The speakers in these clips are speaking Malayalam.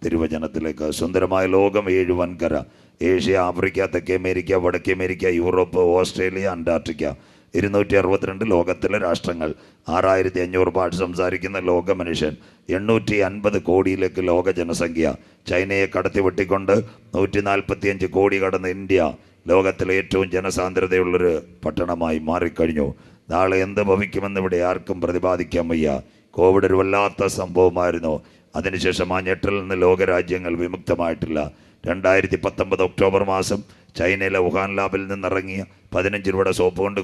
തിരുവചനത്തിലേക്ക്. സുന്ദരമായ ലോകം 7 വൻകര: ഏഷ്യ, ആഫ്രിക്ക, തെക്കേ അമേരിക്ക, വടക്കേ അമേരിക്ക, യൂറോപ്പ്, ഓസ്ട്രേലിയ, അന്റാർട്ടിക്ക. 262 ലോകത്തിലെ രാഷ്ട്രങ്ങൾ. 6500 ഭാഷ സംസാരിക്കുന്ന ലോക മനുഷ്യൻ. 850 കോടിയിലേക്ക് ലോക ജനസംഖ്യ. ചൈനയെ കടത്തിവെട്ടിക്കൊണ്ട് 145 കോടി കടന്ന ഇന്ത്യ ലോകത്തിലെ ഏറ്റവും ജനസാന്ദ്രതയുള്ളൊരു പട്ടണമായി മാറിക്കഴിഞ്ഞു. നാളെ എന്ത് ഭവിക്കുമെന്ന് ഇവിടെ ആർക്കും പ്രതിപാദിക്കാൻ വയ്യ. കോവിഡ് ഒരു വല്ലാത്ത സംഭവമായിരുന്നു. അതിനുശേഷം ആ ഞെട്ടലിൽ നിന്ന് ലോകരാജ്യങ്ങൾ വിമുക്തമായിട്ടില്ല. 2019 ഒക്ടോബർ മാസം ചൈനയിലെ വുഹാൻ ലാബിൽ നിന്നിറങ്ങിയ 15 രൂപയുടെ സോപ്പ് കൊണ്ട്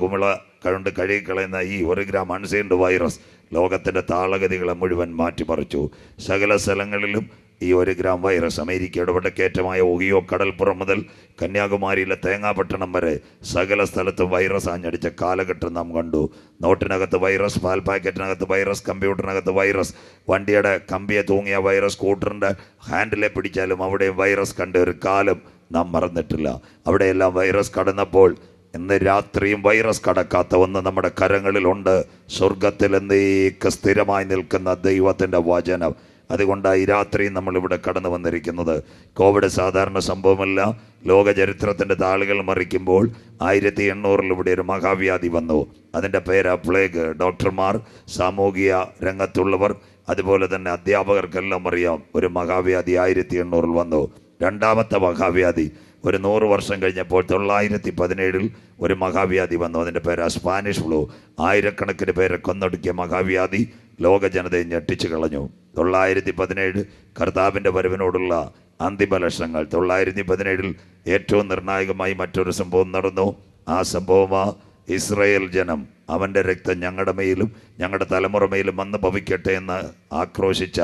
കൊണ്ട് കഴുകിക്കളയുന്ന ഈ 1 ഗ്രാം അൺസീൻഡ് വൈറസ് ലോകത്തിൻ്റെ താളഗതികളെ മുഴുവൻ മാറ്റിമറിച്ചു. സകല സ്ഥലങ്ങളിലും ഈ 1 ഗ്രാം വൈറസ്. അമേരിക്കയുടെ വടക്കേറ്റമായ ഒഹിയോ കടൽപ്പുറം മുതൽ കന്യാകുമാരിയിലെ തേങ്ങാപട്ടണം വരെ സകല സ്ഥലത്തും വൈറസ് ആഞ്ഞടിച്ച കാലഘട്ടം നാം കണ്ടു. നോട്ടിനകത്ത് വൈറസ്, പാൽ പാക്കറ്റിനകത്ത് വൈറസ്, കമ്പ്യൂട്ടറിനകത്ത് വൈറസ്, വണ്ടിയുടെ കമ്പിയെ തൂങ്ങിയ വൈറസ്, സ്കൂട്ടറിൻ്റെ ഹാൻഡിലെ പിടിച്ചാലും അവിടെയും വൈറസ് കണ്ട ഒരു കാലം നാം മറന്നിട്ടില്ല. അവിടെയെല്ലാം വൈറസ് കടന്നപ്പോൾ ഇന്ന് രാത്രിയും വൈറസ് കടക്കാത്ത ഒന്ന് നമ്മുടെ കരങ്ങളിലുണ്ട്. സ്വർഗത്തിൽ എന്നേക്ക് സ്ഥിരമായി നിൽക്കുന്ന ദൈവത്തിൻ്റെ വചനം. അതുകൊണ്ടാണ് ഈ രാത്രി നമ്മളിവിടെ കടന്നു വന്നിരിക്കുന്നത്. കോവിഡ് സാധാരണ സംഭവമല്ല. ലോക ചരിത്രത്തിൻ്റെ താളുകൾ മറിക്കുമ്പോൾ 1800 ഇവിടെ ഒരു മഹാവ്യാധി വന്നു. അതിൻ്റെ പേര് പ്ലേഗ്. ഡോക്ടർമാർ, സാമൂഹിക രംഗത്തുള്ളവർ, അതുപോലെ തന്നെ അധ്യാപകർക്കെല്ലാം അറിയാം ഒരു മഹാവ്യാധി 1800 വന്നു. രണ്ടാമത്തെ മഹാവ്യാധി ഒരു 100 വർഷം കഴിഞ്ഞപ്പോൾ 917 ഒരു മഹാവ്യാധി വന്നു. അതിൻ്റെ പേര് സ്പാനിഷ് ഫ്ലൂ. ആയിരക്കണക്കിന് പേരെ കൊന്നൊടുക്കിയ മഹാവ്യാധി ലോക ജനതയെ ഞെട്ടിച്ചു കളഞ്ഞു. 917 കർത്താവിൻ്റെ വരവിനോടുള്ള അന്തിമ ലക്ഷണങ്ങൾ. 917 ഏറ്റവും നിർണായകമായി മറ്റൊരു സംഭവം നടന്നു. ആ സംഭവമാ ഇസ്രായേൽ ജനം അവൻ്റെ രക്തം ഞങ്ങളുടെ മേലും ഞങ്ങളുടെ തലമുറ മേലും വന്ന് ഭവിക്കട്ടെ എന്ന് ആക്രോശിച്ച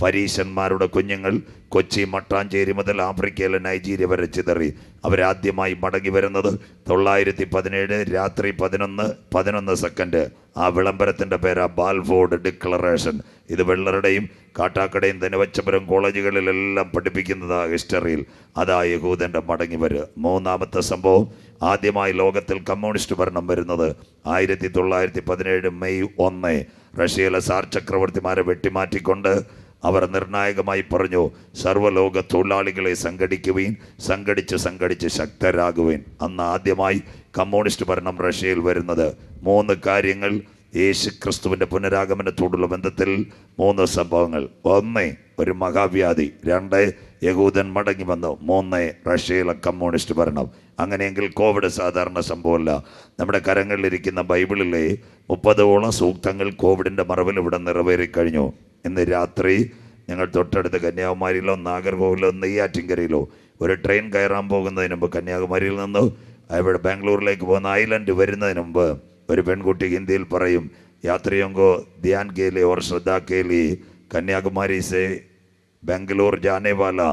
പരീശന്മാരുടെ കുഞ്ഞുങ്ങൾ കൊച്ചി, മട്ടാഞ്ചേരി മുതൽ ആഫ്രിക്കയിലെ നൈജീരിയ വരെ ചിതറി. അവരാദ്യമായി മടങ്ങി വരുന്നത് 917 രാത്രി 11 ആ വിളംബരത്തിൻ്റെ പേരാ ബാൽഫോർഡ് ഡിക്ലറേഷൻ. ഇത് വെള്ളറുടെയും കാട്ടാക്കടയും ധനവച്ചപുരം കോളേജുകളിലെല്ലാം പഠിപ്പിക്കുന്നതാ ഹിസ്റ്ററിയിൽ. അതാ യഹൂദൻ്റെ മടങ്ങി വരിക. മൂന്നാമത്തെ സംഭവം, ആദ്യമായി ലോകത്തിൽ കമ്മ്യൂണിസ്റ്റ് ഭരണം വരുന്നത് 1917 മെയ് 1. റഷ്യയിലെ സാർ ചക്രവർത്തിമാരെ വെട്ടിമാറ്റിക്കൊണ്ട് അവർ നിർണായകമായി പറഞ്ഞു, സർവ്വലോക തൊഴിലാളികളെ സംഘടിക്കുവീൻ, സംഘടിച്ച് ശക്തരാകുവീൻ. അന്ന് ആദ്യമായി കമ്മ്യൂണിസ്റ്റ് ഭരണം റഷ്യയിൽ വരുന്നത്. 3 കാര്യങ്ങൾ യേശു ക്രിസ്തുവിൻ്റെ പുനരാഗമനത്തോടുള്ള ബന്ധത്തിൽ 3 സംഭവങ്ങൾ. 1 ഒരു മഹാവ്യാധി, 2 യഹൂദൻ മടങ്ങി വന്നു, 3 റഷ്യയിലെ കമ്മ്യൂണിസ്റ്റ് ഭരണം. അങ്ങനെയെങ്കിൽ കോവിഡ് സാധാരണ സംഭവമല്ല. നമ്മുടെ കരങ്ങളിലിരിക്കുന്ന ബൈബിളിലെ 30ഓളം സൂക്തങ്ങൾ കോവിഡിൻ്റെ മറവിൽ ഇവിടെ നിറവേറിക്കഴിഞ്ഞു. ഇന്ന് രാത്രി ഞങ്ങൾ തൊട്ടടുത്ത് കന്യാകുമാരിയിലോ നാഗർകോവിലോ നെയ്യാറ്റിൻകരയിലോ ഒരു ട്രെയിൻ കയറാൻ പോകുന്നതിന് മുമ്പ് കന്യാകുമാരിയിൽ നിന്ന് ഇവിടെ ബാംഗ്ലൂരിലേക്ക് പോകുന്ന ഐലൻഡ് വരുന്നതിന് മുമ്പ് ഒരു പെൺകുട്ടി ഹിന്ദിയിൽ പറയും, യാത്രിയോങ്കോ ധ്യാൻ के लिए और श्रद्धा के लिए कन्याकुमारी से बेंगलूर जाने वाला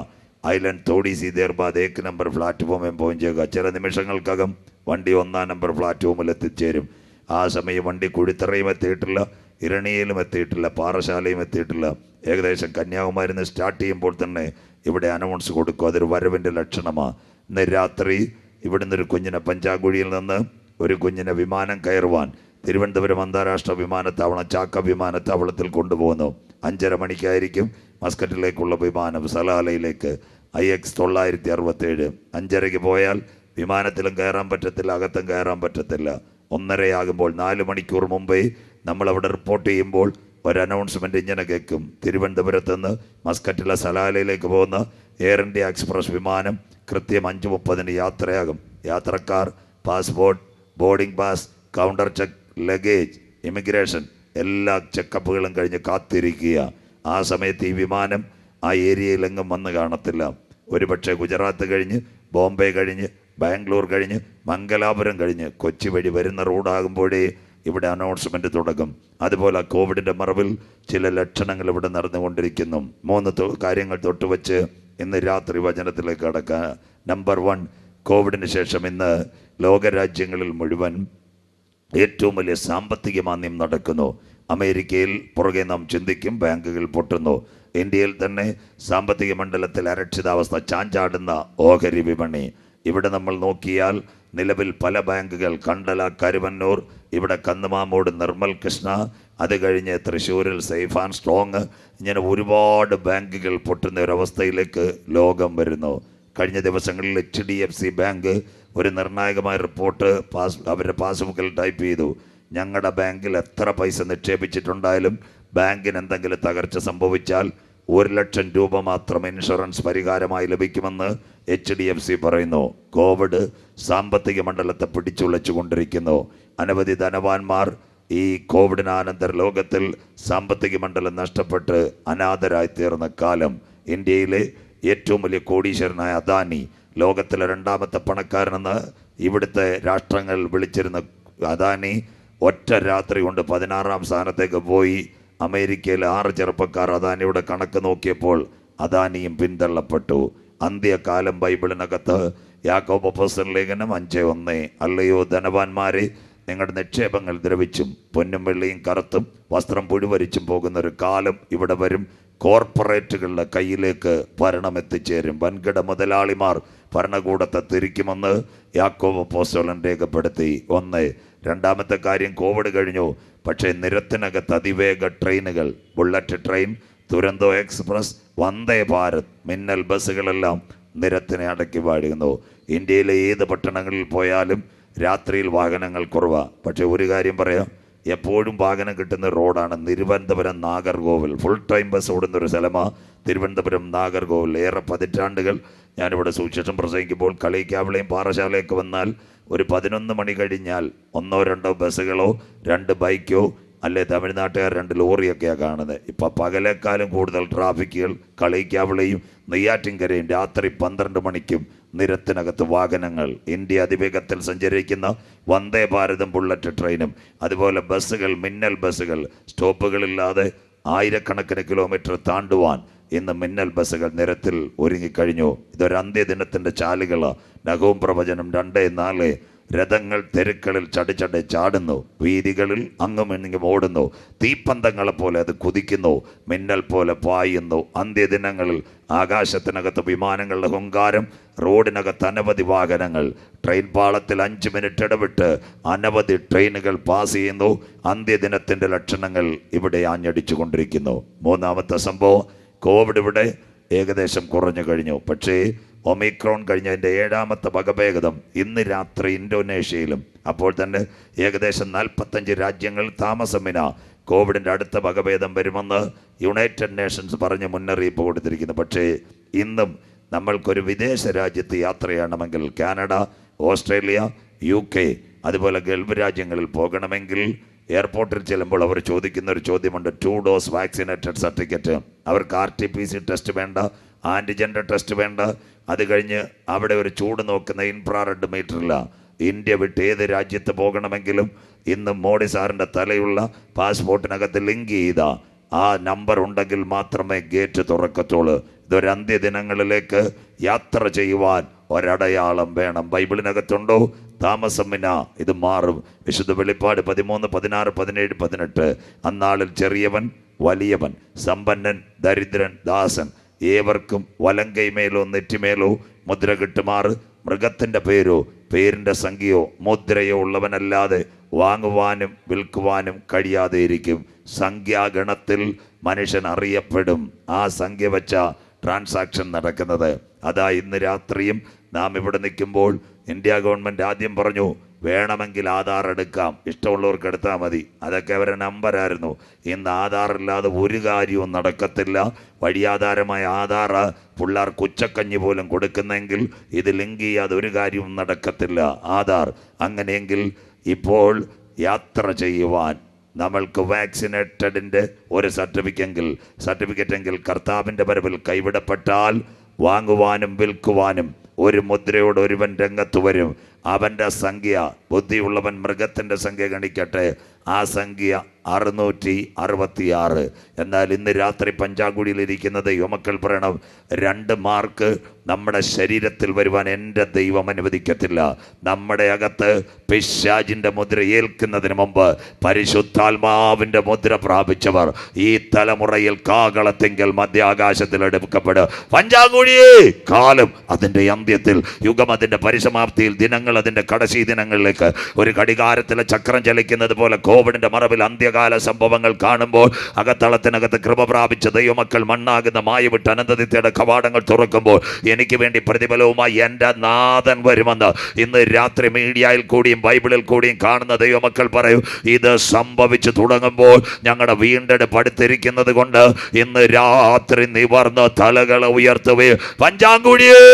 ഐലൻഡ് थोड़ी सी देर बाद 1 നമ്പർ പ്ലാറ്റ്ഫോമിൽ പਹੁഞ്ചേगा. ചില നിമിഷങ്ങൾക്കകം വണ്ടി 1-ാം നമ്പർ പ്ലാറ്റ്ഫോമിൽ എത്തിച്ചേരും. ആ സമയം വണ്ടി കുഴിത്തറയും എത്തിയിട്ടില്ല, ഇരണിയിലും എത്തിയിട്ടില്ല, പാറശാലയും എത്തിയിട്ടില്ല. ഏകദേശം കന്യാകുമാരിയിൽ നിന്ന് സ്റ്റാർട്ട് ചെയ്യുമ്പോൾ തന്നെ ഇവിടെ അനൗൺസ് കൊടുക്കും. അതൊരു വരവിൻ്റെ ലക്ഷണമാണ്. ഇന്ന് രാത്രി ഇവിടുന്ന് ഒരു കുഞ്ഞിനെ പഞ്ചാകുഴിയിൽ നിന്ന് ഒരു കുഞ്ഞിനെ വിമാനം കയറുവാൻ തിരുവനന്തപുരം അന്താരാഷ്ട്ര വിമാനത്താവളം ചാക്ക വിമാനത്താവളത്തിൽ കൊണ്ടുപോകുന്നു. 5:30 മണിക്കായിരിക്കും മസ്കറ്റിലേക്കുള്ള വിമാനം സലാലയിലേക്ക്. IX 967. 5:30 പോയാൽ വിമാനത്തിലും കയറാൻ പറ്റത്തില്ല, അകത്തും കയറാൻ പറ്റത്തില്ല. 1:30 ആകുമ്പോൾ 4 മണിക്കൂർ മുമ്പേ നമ്മളവിടെ റിപ്പോർട്ട് ചെയ്യുമ്പോൾ ഒരു അനൗൺസ്മെൻറ്റ് ഇങ്ങനെ കേൾക്കും, തിരുവനന്തപുരത്ത് നിന്ന് മസ്കറ്റിലെ സലാലയിലേക്ക് പോകുന്ന എയർ ഇന്ത്യ എക്സ്പ്രസ് വിമാനം കൃത്യം 5:30 യാത്രയാകും. യാത്രക്കാർ passport, boarding pass, counter check, luggage, immigration എല്ലാ ചെക്കപ്പുകളും കഴിഞ്ഞ് കാത്തിരിക്കുക. ആ സമയത്ത് ഈ വിമാനം ആ ഏരിയയിലെങ്ങും വന്ന് കാണത്തില്ല. ഒരുപക്ഷെ ഗുജറാത്ത് കഴിഞ്ഞ്, ബോംബെ കഴിഞ്ഞ്, ബാംഗ്ലൂർ കഴിഞ്ഞ്, മംഗലാപുരം കഴിഞ്ഞ് കൊച്ചി വഴി വരുന്ന റോഡാകുമ്പോഴേ ഇവിടെ അനൗൺസ്മെൻറ്റ് തുടങ്ങും. അതുപോലെ കോവിഡിൻ്റെ മറവിൽ ചില ലക്ഷണങ്ങൾ ഇവിടെ നടന്നുകൊണ്ടിരിക്കുന്നു. 3 കാര്യങ്ങൾ തൊട്ടുവച്ച് ഇന്ന് രാത്രി വചനത്തിലേക്ക് കടക്കാൻ. നമ്പർ 1, കോവിഡിന് ശേഷം ഇന്ന് ലോകരാജ്യങ്ങളിൽ മുഴുവൻ ഏറ്റവും വലിയ സാമ്പത്തിക മാന്ദ്യം നടക്കുന്നു. അമേരിക്കയിൽ പുറകെ നാം ചിന്തിക്കും, ബാങ്കുകൾ പൊട്ടുന്നു. ഇന്ത്യയിൽ തന്നെ സാമ്പത്തിക മണ്ഡലത്തിൽ അരക്ഷിതാവസ്ഥ, ചാഞ്ചാടുന്ന ഓഹരി വിപണി. ഇവിടെ നമ്മൾ നോക്കിയാൽ നിലവിൽ പല ബാങ്കുകൾ, കണ്ടല, കരുവന്നൂർ, ഇവിടെ കന്നുമാമൂട്, നിർമ്മൽ കൃഷ്ണ, അത് കഴിഞ്ഞ് തൃശ്ശൂരിൽ സേഫ് ആൻഡ് സ്ട്രോങ്, ഇങ്ങനെ ഒരുപാട് ബാങ്കുകൾ പൊട്ടുന്ന ഒരവസ്ഥയിലേക്ക് ലോകം വരുന്നു. കഴിഞ്ഞ ദിവസങ്ങളിൽ HDFC ബാങ്ക് ഒരു നിർണായകമായ റിപ്പോർട്ട് അവരുടെ പാസ്ബുക്കിൽ ടൈപ്പ് ചെയ്തു. ഞങ്ങളുടെ ബാങ്കിൽ എത്ര പൈസ നിക്ഷേപിച്ചിട്ടുണ്ടായാലും ബാങ്കിന് എന്തെങ്കിലും തകർച്ച സംഭവിച്ചാൽ 1,00,000 രൂപ മാത്രം ഇൻഷുറൻസ് പരിഹാരമായി ലഭിക്കുമെന്ന് HDFC പറയുന്നു. കോവിഡ് സാമ്പത്തിക മണ്ഡലത്തെ പിടിച്ചുലച്ചുകൊണ്ടിരിക്കുന്നു. അനവധി ധനവാന്മാർ ഈ കോവിഡിനാനന്തര ലോകത്തിൽ സാമ്പത്തിക മണ്ഡലം നഷ്ടപ്പെട്ട് അനാഥരായി തീർന്ന കാലം. ഇന്ത്യയിലെ ഏറ്റവും വലിയ കോടീശ്വരനായ അദാനി, ലോകത്തിലെ 2ാമത്തെ പണക്കാരനെന്ന് ഇവിടുത്തെ രാഷ്ട്രങ്ങൾ വിളിച്ചിരുന്ന അദാനി ഒറ്റ രാത്രി കൊണ്ട് 16ാം സ്ഥാനത്തേക്ക് പോയി. അമേരിക്കയിലെ 6 ചെറുപ്പക്കാർ അദാനിയുടെ കണക്ക് നോക്കിയപ്പോൾ അദാനിയും പിന്തള്ളപ്പെട്ടു. അന്ത്യകാലം ബൈബിളിനകത്ത് യാക്കോബ് അപ്പോസ്തലൻ ലേഖനം 5:1, അല്ലയോ ധനവാന്മാരെ, നിങ്ങളുടെ നിക്ഷേപങ്ങൾ ദ്രവിച്ചും പൊന്നും വെള്ളിയും കറുത്തും വസ്ത്രം പുഴുവരിച്ചും പോകുന്ന ഒരു കാലം ഇവിടെ വരും. കോർപ്പറേറ്റുകളുടെ കയ്യിലേക്ക് ഭരണം എത്തിച്ചേരും. വൻകിട മുതലാളിമാർ ഭരണകൂടത്തെ തിരിക്കുമെന്ന് യാക്കോബ് അപ്പോസ്തലൻ രേഖപ്പെടുത്തി. 1. 2ാമത്തെ കാര്യം, കോവിഡ് കഴിഞ്ഞു, പക്ഷേ നിരത്തിനകത്ത് അതിവേഗ ട്രെയിനുകൾ, bullet train, Duronto express, Vande Bharat, മിന്നൽ ബസ്സുകളെല്ലാം നിരത്തിനെ അടക്കി വാഴുന്നു. ഇന്ത്യയിലെ ഏത് പട്ടണങ്ങളിൽ പോയാലും രാത്രിയിൽ വാഹനങ്ങൾ കുറവാണ്. പക്ഷെ ഒരു കാര്യം പറയാം, എപ്പോഴും വാഹനം കിട്ടുന്ന റോഡാണ് Thiruvananthapuram Nagercoil. Full time bus ഓടുന്നൊരു സ്ഥലമാണ് തിരുവനന്തപുരം നാഗർകോവിൽ. ഏറെ പതിറ്റാണ്ടുകൾ ഞാനിവിടെ സുവിശേഷം പ്രസംഗിക്കുമ്പോൾ കളിക്കാവിളയും പാറശാലയൊക്കെ വന്നാൽ ഒരു 11 മണി കഴിഞ്ഞാൽ 1-2 ബസ്സുകളോ 2 ബൈക്കോ അല്ലെ തമിഴ്നാട്ടുകാർ 2 ലോറിയൊക്കെയാണ് കാണുന്നത്. ഇപ്പം പകലേക്കാളും കൂടുതൽ ട്രാഫിക്കുകൾ കളിക്കാവിളയും നെയ്യാറ്റിൻകരയും രാത്രി 12 മണിക്കും നിരത്തിനകത്ത് വാഹനങ്ങൾ. ഇന്ത്യ അതിവേഗത്തിൽ സഞ്ചരിക്കുന്ന വന്ദേ ഭാരതും ബുള്ളറ്റ് ട്രെയിനും അതുപോലെ ബസ്സുകൾ, മിന്നൽ ബസ്സുകൾ, സ്റ്റോപ്പുകളില്ലാതെ ആയിരക്കണക്കിന് കിലോമീറ്റർ താണ്ടുവാൻ ഇന്ന് മിന്നൽ ബസ്സുകൾ നിരത്തിൽ ഒരുങ്ങിക്കഴിഞ്ഞു. ഇതൊരു അന്ത്യദിനത്തിൻ്റെ ചാലുകളാണ്. നഹൂം പ്രവചനം 2:4, രഥങ്ങൾ തെരുക്കളിൽ ചടിച്ചടി ചാടുന്നു, വീതികളിൽ അങ്ങും ഇങ്ങും ഓടുന്നു, തീപ്പന്തങ്ങളെപ്പോലെ അത് കുതിക്കുന്നു, മിന്നൽ പോലെ പായുന്നു. അന്ത്യദിനങ്ങളിൽ ആകാശത്തിനകത്ത് വിമാനങ്ങളുടെ ഹുങ്കാരം, റോഡിനകത്ത് അനവധി വാഹനങ്ങൾ, ട്രെയിൻ പാളത്തിൽ 5 മിനിറ്റ് ഇടവിട്ട് അനവധി ട്രെയിനുകൾ പാസ് ചെയ്യുന്നു. അന്ത്യദിനത്തിൻ്റെ ലക്ഷണങ്ങൾ ഇവിടെ ആഞ്ഞടിച്ചു കൊണ്ടിരിക്കുന്നു. 3ാമത്തെ സംഭവം, കോവിഡ് ഇവിടെ ഏകദേശം കുറഞ്ഞു കഴിഞ്ഞു. പക്ഷേ ഒമിക്രോൺ കഴിഞ്ഞതിൻ്റെ 7ാമത്തെ വകഭേദം ഇന്ന് രാത്രി ഇന്തോനേഷ്യയിലും, അപ്പോൾ തന്നെ ഏകദേശം 45 രാജ്യങ്ങൾ താമസമിന കോവിഡിൻ്റെ അടുത്ത വകഭേദം വരുമെന്ന് യുണൈറ്റഡ് നേഷൻസ് പറഞ്ഞ് മുന്നറിയിപ്പ് കൊടുത്തിരിക്കുന്നു. പക്ഷേ ഇന്നും നമ്മൾക്കൊരു വിദേശ രാജ്യത്ത് യാത്ര ചെയ്യണമെങ്കിൽ കാനഡ, ഓസ്ട്രേലിയ, UK അതുപോലെ ഗൾഫ് രാജ്യങ്ങളിൽ പോകണമെങ്കിൽ എയർപോർട്ടിൽ ചെല്ലുമ്പോൾ അവർ ചോദിക്കുന്ന ഒരു ചോദ്യമുണ്ട്, 2 ഡോസ് വാക്സിനേറ്റഡ് സർട്ടിഫിക്കറ്റ്. അവർക്ക് RT-PC ടെസ്റ്റ് വേണ്ട, ആൻറ്റിജൻ്റെ ടെസ്റ്റ് വേണ്ട. അത് കഴിഞ്ഞ് അവിടെ ഒരു ചൂട് നോക്കുന്ന ഇൻഫ്രാറെഡ് മീറ്ററില്ല. ഇന്ത്യ വിട്ട് ഏത് രാജ്യത്ത് പോകണമെങ്കിലും ഇന്ന് മോഡി സാറിൻ്റെ തലയുള്ള പാസ്പോർട്ടിനകത്ത് ലിങ്ക് ചെയ്ത ആ നമ്പർ ഉണ്ടെങ്കിൽ മാത്രമേ ഗേറ്റ് തുറക്കത്തുള്ളൂ. ഇതൊരു അന്ത്യദിനങ്ങളിലേക്ക് യാത്ര ചെയ്യുവാൻ ഒരടയാളം വേണം. ബൈബിളിനകത്തുണ്ടോ? താമസമിന ഇത് മാറും. വിശുദ്ധ വെളിപ്പാട് 13, 16, 17, 18. അന്നാളിൽ ചെറിയവൻ വലിയവൻ, സമ്പന്നൻ ദരിദ്രൻ ദാസൻ, ഏവർക്കും വലങ്കൈമേലോ നെറ്റിമേലോ മുദ്ര കിട്ടുമാറ് മൃഗത്തിൻ്റെ പേരോ പേരിൻ്റെ സംഖ്യയോ മുദ്രയോ ഉള്ളവനല്ലാതെ വാങ്ങുവാനും വിൽക്കുവാനും കഴിയാതെ ഇരിക്കും. സംഖ്യാഗണത്തിൽ മനുഷ്യൻ അറിയപ്പെടും. ആ സംഖ്യ വെച്ച ട്രാൻസാക്ഷൻ നടക്കുന്നത്. അതാ ഇന്ന് രാത്രിയും നാം ഇവിടെ നിൽക്കുമ്പോൾ ഇന്ത്യ ഗവൺമെൻറ് ആദ്യം പറഞ്ഞു വേണമെങ്കിൽ ആധാർ എടുക്കാം, ഇഷ്ടമുള്ളവർക്ക് എടുത്താൽ മതി. അതൊക്കെ അവരുടെ നമ്പരായിരുന്നു. ഇന്ന് ആധാറില്ലാതെ ഒരു കാര്യവും നടക്കത്തില്ല. വഴിയാധാരമായ ആധാർ പിള്ളേർ ഉച്ചക്കഞ്ഞി പോലും കൊടുക്കുന്നെങ്കിൽ ഇത് ലിങ്ക് ചെയ്യാതെ ഒരു കാര്യവും നടക്കത്തില്ല. ആധാർ അങ്ങനെയെങ്കിൽ ഇപ്പോൾ യാത്ര ചെയ്യുവാൻ നമ്മൾക്ക് വാക്സിനേറ്റഡിൻ്റെ ഒരു സർട്ടിഫിക്കറ്റെങ്കിൽ കർത്താവിൻ്റെ വരവിൽ കൈവിടപ്പെട്ടാൽ വാങ്ങുവാനും വിൽക്കുവാനും ഒരു മുദ്രയോട് ഒരുവൻ രംഗത്ത് വരും. അവൻ്റെ സംഖ്യ, ബുദ്ധിയുള്ളവൻ മൃഗത്തിൻ്റെ സംഖ്യ ഗണിക്കട്ടെ, ആ സംഖ്യ 666. എന്നാൽ ഇന്ന് രാത്രി പഞ്ചാകുടിയിലിരിക്കുന്നത് യുമക്കൾ പറയണം, 2 മാർക്ക് നമ്മുടെ ശരീരത്തിൽ വരുവാൻ എൻ്റെ ദൈവം അനുവദിക്കത്തില്ല. നമ്മുടെ അകത്ത് പിശാചിൻ്റെ മുദ്ര ഏൽക്കുന്നതിന് മുമ്പ് പരിശുദ്ധാത്മാവിൻ്റെ മുദ്ര പ്രാപിച്ചവർ ഈ തലമുറയിൽ കാകളത്തിങ്കൽ മധ്യാകാശത്തിൽ എടുക്കപ്പെടും. പഞ്ചാകുഴി കാലം അതിൻ്റെ അന്ത്യത്തിൽ, യുഗം അതിൻ്റെ പരിസമാപ്തിയിൽ, ദിനങ്ങൾ ഞങ്ങൾ അതിൻ്റെ കടശി ദിനങ്ങളിലേക്ക് ഒരു ഘടികാരത്തിലെ ചക്രം ചലിക്കുന്നത് പോലെ കോവിഡിൻ്റെ മറവിൽ അന്ത്യകാല സംഭവങ്ങൾ കാണുമ്പോൾ അകത്തളത്തിനകത്ത് കൃപ പ്രാപിച്ച ദൈവമക്കൾ മണ്ണാകുന്ന മായവിട്ട് അനന്തനിത്യയുടെ കവാടങ്ങൾ തുറക്കുമ്പോൾ എനിക്ക് വേണ്ടി പ്രതിഫലവുമായി എൻ്റെ നാഥൻ വരുമെന്ന് ഇന്ന് രാത്രി മീഡിയയിൽ കൂടിയും ബൈബിളിൽ കൂടിയും കാണുന്ന ദൈവമക്കൾ പറയൂ. ഇത് സംഭവിച്ചു തുടങ്ങുമ്പോൾ ഞങ്ങളുടെ വീണ്ടെടുപ്പ് അടുത്തിരിക്കുന്നത് കൊണ്ട് ഇന്ന് രാത്രി നിവർന്ന് തലകളെ ഉയർത്തുകയെ പഞ്ചാങ്കുടിയേ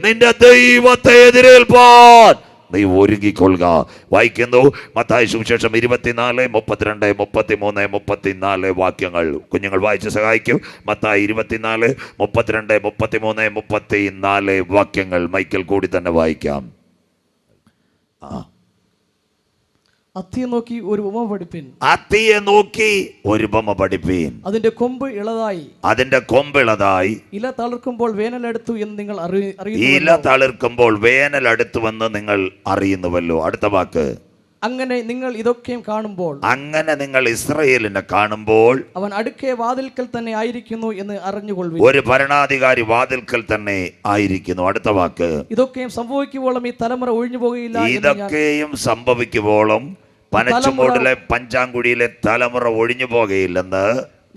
നിന്റെ ദൈവത്തെ എതിരേൽപ്പാൻ നീ ഒരുങ്ങിക്കൊള്ളുക. വായിക്കുന്നു മത്തായി സുവിശേഷം 24, 32, 33, 34 വാക്യങ്ങൾ. കുഞ്ഞുങ്ങൾ വായിച്ച് സഹായിക്കും. മത്തായി 24, 32, 33, 34 വാക്യങ്ങൾ മൈക്കിൽ കൂടി തന്നെ വായിക്കാം. അത്തിയെ നോക്കി ഒരു ഉപമ പഠിപ്പിൻ. അത്തിയെ നോക്കി ഒരു ഉപമ പഠിപ്പീൻ. അതിന്റെ കൊമ്പ് ഇളതായി ഇല തളിർക്കുമ്പോൾ വേനൽ അടുത്തു എന്ന് നിങ്ങൾ അറിയുന്നുവല്ലോ. അടുത്ത വാക്ക്, അങ്ങനെ നിങ്ങൾ ഇതൊക്കെയും കാണുമ്പോൾ, അങ്ങനെ നിങ്ങൾ ഇസ്രായേലിനെ കാണുമ്പോൾ അവൻ അടുക്കെ വാതിൽക്കൽ തന്നെ ആയിരിക്കുന്നു എന്ന് അറിഞ്ഞുകൊള്ളുവിൻ. ഒരു ഭരണാധികാരി വാതിൽക്കൽ തന്നെ ആയിരിക്കുന്നു. അടുത്ത വാക്ക്, ഇതൊക്കെയും സംഭവിക്കുവോളം ഈ തലമുറ ഒഴിഞ്ഞു പോകുകയില്ല. ഇതൊക്കെയും സംഭവിക്കുവോളം പനച്ചുമൂടിലെ പഞ്ചാങ്കുടിയിലെ തലമുറ ഒഴിഞ്ഞു പോകുകയില്ലെന്ന്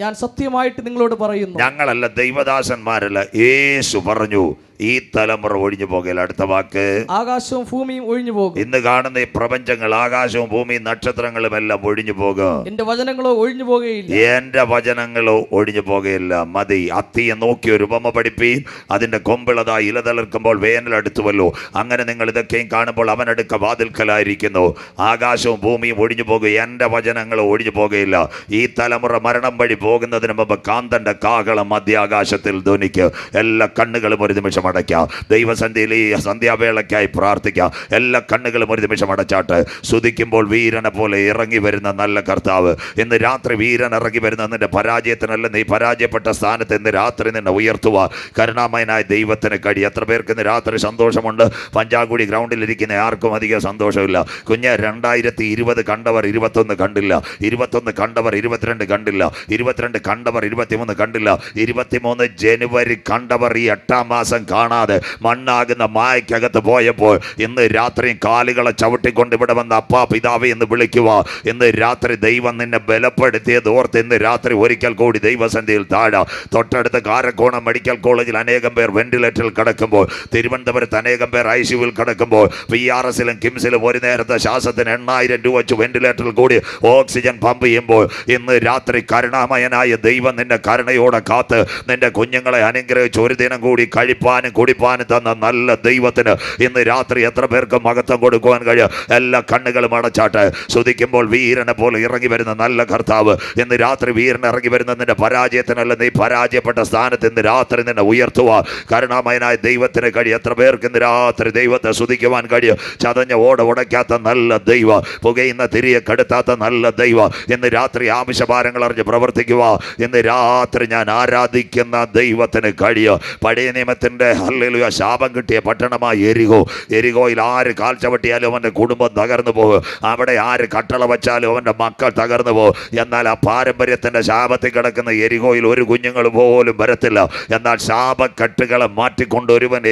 ഞാൻ സത്യമായിട്ട് നിങ്ങളോട് പറയുന്നു. ഞങ്ങളല്ല, ദൈവദാസന്മാരല്ല, യേശു പറഞ്ഞു ഈ തലമുറ ഒഴിഞ്ഞു പോകല. അടുത്ത വാക്ക്, ആകാശവും ഭൂമിയും ഒഴിഞ്ഞു പോകും. ഇന്ന് കാണുന്ന ഈ പ്രപഞ്ചങ്ങൾ, ആകാശവും ഭൂമിയും നക്ഷത്രങ്ങളും എല്ലാം ഒഴിഞ്ഞു പോകും. എന്റെ വചനങ്ങളോ ഒഴിഞ്ഞു പോകുകയില്ല. എന്റെ വചനങ്ങളോ ഒഴിഞ്ഞു പോകുകയില്ല. മതി. അത്തിയെ നോക്കി ഒരു ഉപമ പഠിപ്പീൻ. അതിന്റെ കൊമ്പിളതായി ഇല തളിർക്കുമ്പോൾ വേനൽ അടുത്തുവല്ലോ. അങ്ങനെ നിങ്ങൾ ഇതൊക്കെയും കാണുമ്പോൾ അവൻ അടുക്ക വാതിൽക്കലായിരിക്കുന്നു. ആകാശവും ഭൂമിയും ഒഴിഞ്ഞു പോകുക, എന്റെ വചനങ്ങളോ ഒഴിഞ്ഞു പോകുകയില്ല. ഈ തലമുറ മരണം വഴി പോകുന്നതിന് മുമ്പ് കാന്തന്റെ കാഹളം മധ്യാകാശത്തിൽ ധ്വനിക്ക്. എല്ലാ കണ്ണുകളും ഒരു നിമിഷം അടയ്ക്കാം. ദൈവസന്ധിയിൽ ഈ സന്ധ്യാവേളയ്ക്കായി പ്രാർത്ഥിക്കാം. എല്ലാ കണ്ണുകളും ഒരു നിമിഷം അടച്ചാട്ട് സ്തുതിക്കുമ്പോൾ വീരനെ പോലെ ഇറങ്ങി വരുന്ന നല്ല കർത്താവ്, ഇന്ന് രാത്രി വീരൻ ഇറങ്ങി വരുന്ന നിന്റെ പരാജയത്തിനല്ല, നീ പരാജയപ്പെട്ട സ്ഥാനത്ത് ഇന്ന് രാത്രി നിന്നെ ഉയർത്തുക കരുണാമയനായ ദൈവത്തിന് കഴിയും. എത്ര പേർക്ക് ഇന്ന് രാത്രി സന്തോഷമുണ്ട്? പഞ്ചാങ്കുടി ഗ്രൗണ്ടിലിരിക്കുന്ന ആർക്കും അധികം സന്തോഷമില്ല. കുഞ്ഞ് 2020 കണ്ടവർ 21 കണ്ടില്ല, 21 കണ്ടവർ 22 കണ്ടില്ല, 22 കണ്ടവർ 23 കണ്ടില്ല, 23 ജനുവരി കണ്ടവർ ഈ 8-ാം മാസം കാണാതെ മണ്ണാകുന്ന മായക്കകത്ത് പോയപ്പോൾ ഇന്ന് രാത്രിയും കാലുകളെ ചവിട്ടിക്കൊണ്ട് ഇവിടെ വന്ന് അപ്പാ പിതാവേ എന്ന് വിളിക്കുക. ഇന്ന് രാത്രി ദൈവം നിന്നെ ബലപ്പെടുത്തിയത് ഓർത്ത് ഇന്ന് രാത്രി ഒരിക്കൽ കൂടി ദൈവസന്ധിയിൽ താഴെ. തൊട്ടടുത്ത കാരക്കോണം മെഡിക്കൽ കോളേജിൽ അനേകം പേർ വെന്റിലേറ്ററിൽ കിടക്കുമ്പോൾ, തിരുവനന്തപുരത്ത് അനേകം പേർ ICUവിൽ കിടക്കുമ്പോൾ, PRSലും കിംസിലും ഒരു നേരത്തെ ശ്വാസത്തിന് 8,000 രൂപ വെച്ച് വെന്റിലേറ്ററിൽ കൂടി ഓക്സിജൻ പമ്പ് ചെയ്യുമ്പോൾ ഇന്ന് രാത്രി കരുണാമയനായ ദൈവം നിന്റെ കരുണയോടെ കാത്ത് നിന്റെ കുഞ്ഞുങ്ങളെ അനുഗ്രഹിച്ച് ഒരു ദിനം കൂടി കഴിപ്പാനും കുടിപ്പാനും തന്ന നല്ല ദൈവത്തിന് ഇന്ന് രാത്രി എത്ര പേർക്ക് മഹത്വം കൊടുക്കുവാൻ കഴിയും? എല്ലാ കണ്ണുകളും അടച്ചാട്ട് സ്തുതിക്കുമ്പോൾ വീരനെ പോലെ ഇറങ്ങി വരുന്ന നല്ല കർത്താവ്, ഇന്ന് രാത്രി വീരൻ ഇറങ്ങി വരുന്ന നിന്റെ പരാജയത്തിനല്ല, നീ പരാജയപ്പെട്ട സ്ഥാനത്ത് ഇന്ന് രാത്രി നിന്നെ ഉയർത്തുക കരുണാമയനായ ദൈവത്തിന് കഴിയും. എത്ര പേർക്ക് ഇന്ന് രാത്രി ദൈവത്തെ സ്തുതിക്കുവാൻ കഴിയും? ചതഞ്ഞ ഓട ഉടയ്ക്കാത്ത നല്ല ദൈവ, പുകയുന്ന തിരിയെ കെടുത്താത്ത നല്ല ദൈവ, ഇന്ന് രാത്രി ആവശ്യഭാരങ്ങൾ അറിഞ്ഞ് പ്രവർത്തിക്കുക. ഇന്ന് രാത്രി ഞാൻ ആരാധിക്കുന്ന ദൈവത്തിന് കഴിയും. പഴയ നിയമത്തിന്റെ ഹല്ലേലൂയ ശാപം കിട്ടിയ പട്ടണമായി എരികോ. എരികോയിൽ ആര് കാൽ ചവിട്ടിയാലും അവൻ്റെ കുടുംബം തകർന്നു പോകും. അവിടെ ആര് കട്ടള വച്ചാലും അവൻ്റെ മക്കൾ തകർന്നു പോകും. എന്നാൽ ആ പാരമ്പര്യത്തിൻ്റെ ശാപത്തിൽ കിടക്കുന്ന എരികോയിൽ ഒരു കുഞ്ഞുങ്ങൾ പോലും വരത്തില്ല. എന്നാൽ ശാപക്കെട്ടുകളെ മാറ്റിക്കൊണ്ടൊരുവൻ